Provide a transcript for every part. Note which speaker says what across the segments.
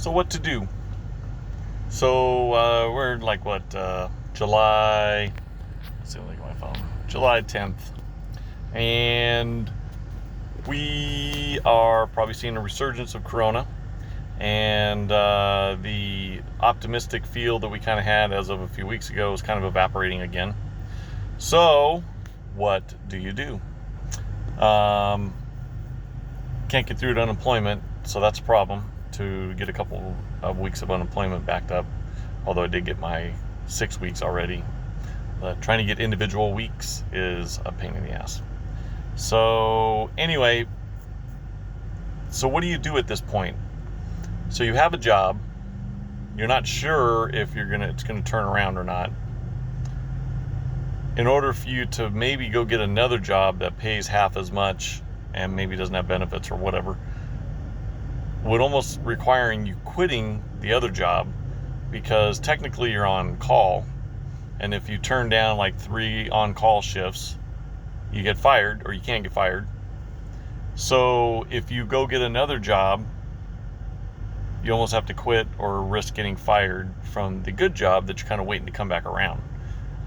Speaker 1: So what to do? So we're like what July. Let's see, look at my phone. July 10th, and we are probably seeing a resurgence of Corona, and the optimistic feel that we kind of had as of a few weeks ago is kind of evaporating again. So, what do you do? Can't get through to unemployment, so that's a problem. To get a couple of weeks of unemployment backed up, although I did get my 6 weeks already. But trying to get individual weeks is a pain in the ass. So anyway, so what do you do at this point? So you have a job, you're not sure if it's gonna turn around or not. In order for you to maybe go get another job that pays half as much and maybe doesn't have benefits or whatever, would almost requiring you quitting the other job, because technically you're on call, and if you turn down like 3 on-call shifts, you get fired, or you can't get fired. So if you go get another job, you almost have to quit or risk getting fired from the good job that you're kind of waiting to come back around.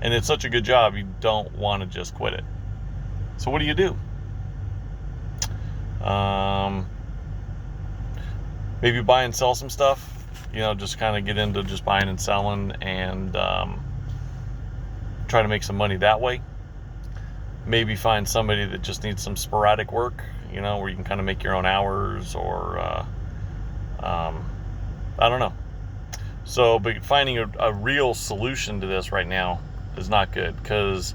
Speaker 1: And it's such a good job, you don't want to just quit it. So what do you do? Maybe buy and sell some stuff. Just kind of get into just buying and selling, and try to make some money that way. Maybe find somebody that just needs some sporadic work, where you can kind of make your own hours, or I don't know. So, but finding a real solution to this right now is not good, because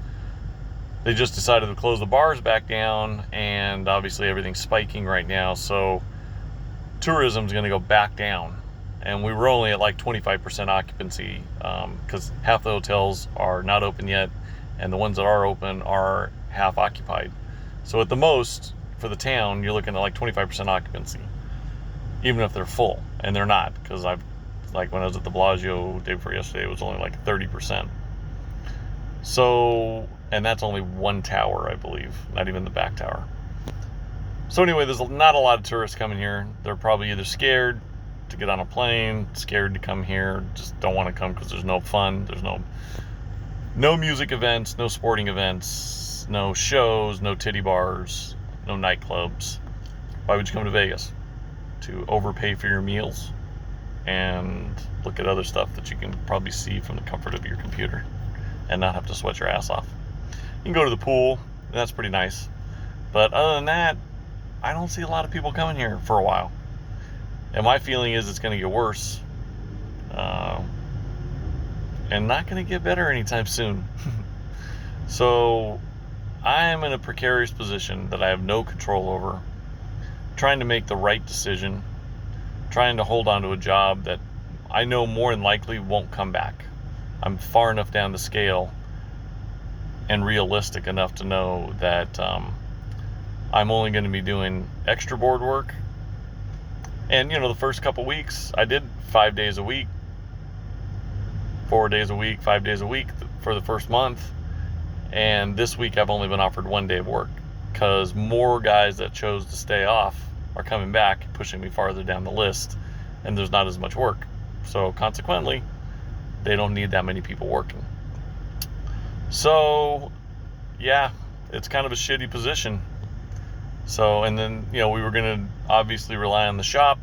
Speaker 1: they just decided to close the bars back down, and obviously everything's spiking right now. So tourism's going to go back down, and we were only at like 25% occupancy, because half the hotels are not open yet, and the ones that are open are half occupied. So at the most for the town, you're looking at like 25% occupancy, even if they're full, and they're not, because like when I was at the Bellagio day before yesterday, it was only like 30%. So, and that's only one tower, I believe, not even the back tower. So anyway, there's not a lot of tourists coming here. They're probably either scared to get on a plane, scared to come here, just don't want to come because there's no fun. There's no music events, no sporting events, no shows, no titty bars, no nightclubs. Why would you come to Vegas? To overpay for your meals and look at other stuff that you can probably see from the comfort of your computer and not have to sweat your ass off. You can go to the pool, and that's pretty nice. But other than that, I don't see a lot of people coming here for a while. And my feeling is it's going to get worse. And not going to get better anytime soon. So I'm in a precarious position that I have no control over. Trying to make the right decision. Trying to hold on to a job that I know more than likely won't come back. I'm far enough down the scale and realistic enough to know that I'm only going to be doing extra board work. And the first couple weeks I did 5 days a week, 4 days a week, 5 days a week for the first month. And this week I've only been offered 1 day of work, because more guys that chose to stay off are coming back, pushing me farther down the list, and there's not as much work. So consequently, they don't need that many people working. So yeah, it's kind of a shitty position. So, and then we were going to obviously rely on the shop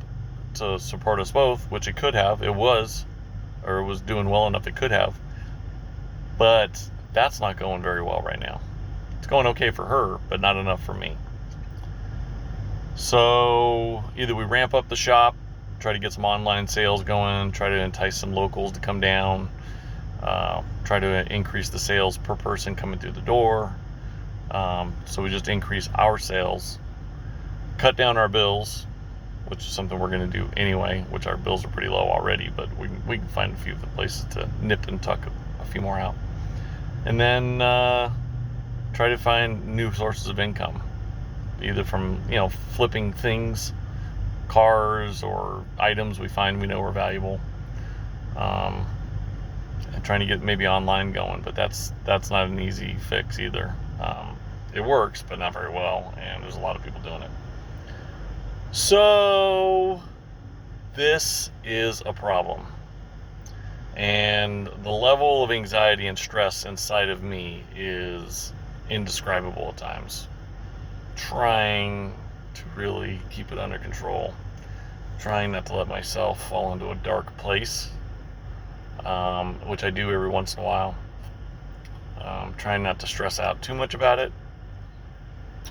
Speaker 1: to support us both, which it could have. It was doing well enough it could have. But that's not going very well right now. It's going okay for her, but not enough for me. So either we ramp up the shop, try to get some online sales going, try to entice some locals to come down, try to increase the sales per person coming through the door. So we just increase our sales, cut down our bills, which is something we're going to do anyway, which our bills are pretty low already, but we can find a few places to nip and tuck a few more out. And then try to find new sources of income, either from flipping things, cars, or items we find we know are valuable, and trying to get maybe online going, but that's not an easy fix either. It works, but not very well, and there's a lot of people doing it. So this is a problem. And the level of anxiety and stress inside of me is indescribable at times. Trying to really keep it under control. Trying not to let myself fall into a dark place, which I do every once in a while. Trying not to stress out too much about it.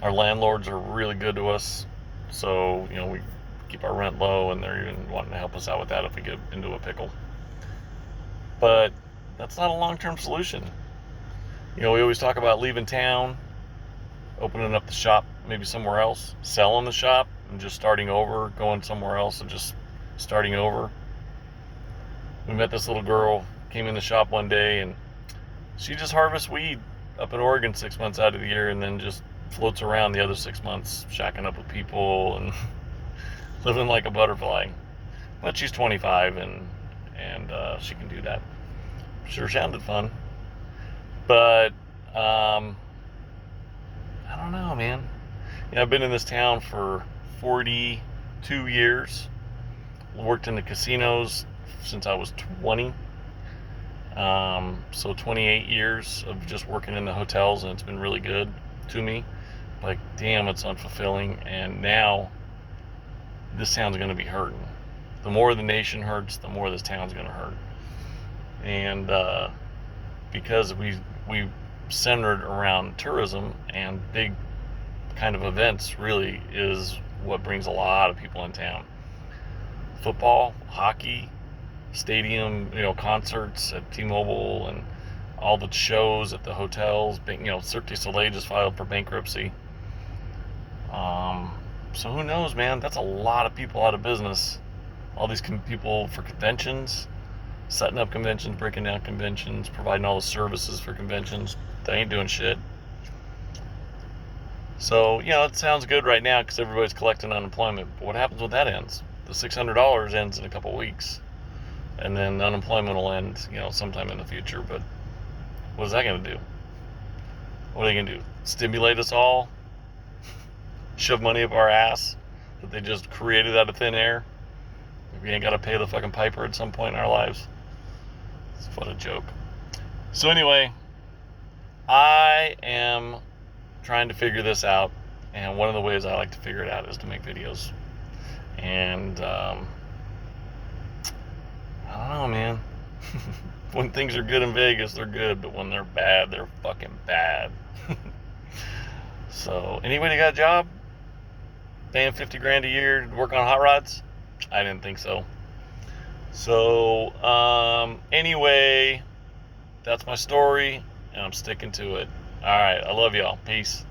Speaker 1: Our landlords are really good to us, so we keep our rent low, and they're even wanting to help us out with that if we get into a pickle. But that's not a long-term solution. We always talk about leaving town, opening up the shop maybe somewhere else, selling the shop and just starting over, going somewhere else and just starting over. We met this little girl, came in the shop one day, and she just harvests weed up in Oregon 6 months out of the year, and then just floats around the other 6 months, shacking up with people and living like a butterfly. But she's 25 and she can do that. Sure sounded fun. But I don't know, man. I've been in this town for 42 years. Worked in the casinos since I was 20. So 28 years of just working in the hotels, and it's been really good to me. Like, damn, it's unfulfilling. And now this town's going to be hurting. The more the nation hurts, the more this town's going to hurt. And because we centered around tourism and big kind of events, really is what brings a lot of people in town. Football, hockey, stadium, concerts at T-Mobile, and all the shows at the hotels. Cirque du Soleil just filed for bankruptcy. So who knows, man? That's a lot of people out of business. All these people for conventions, setting up conventions, breaking down conventions, providing all the services for conventions. They ain't doing shit. So, it sounds good right now because everybody's collecting unemployment. But what happens when that ends? The $600 ends in a couple weeks. And then unemployment will end, sometime in the future. But what is that going to do? What are they going to do? Stimulate us all? Shove money up our ass that they just created out of thin air? We ain't got to pay the fucking piper at some point in our lives. What a joke. So anyway, I am trying to figure this out, and one of the ways I like to figure it out is to make videos. And I don't know, man. When things are good in Vegas, they're good, but when they're bad, they're fucking bad. So anybody got a job paying $50,000 a year to work on hot rods? I didn't think so. So anyway, that's my story, and I'm sticking to it. All right, I love y'all. Peace.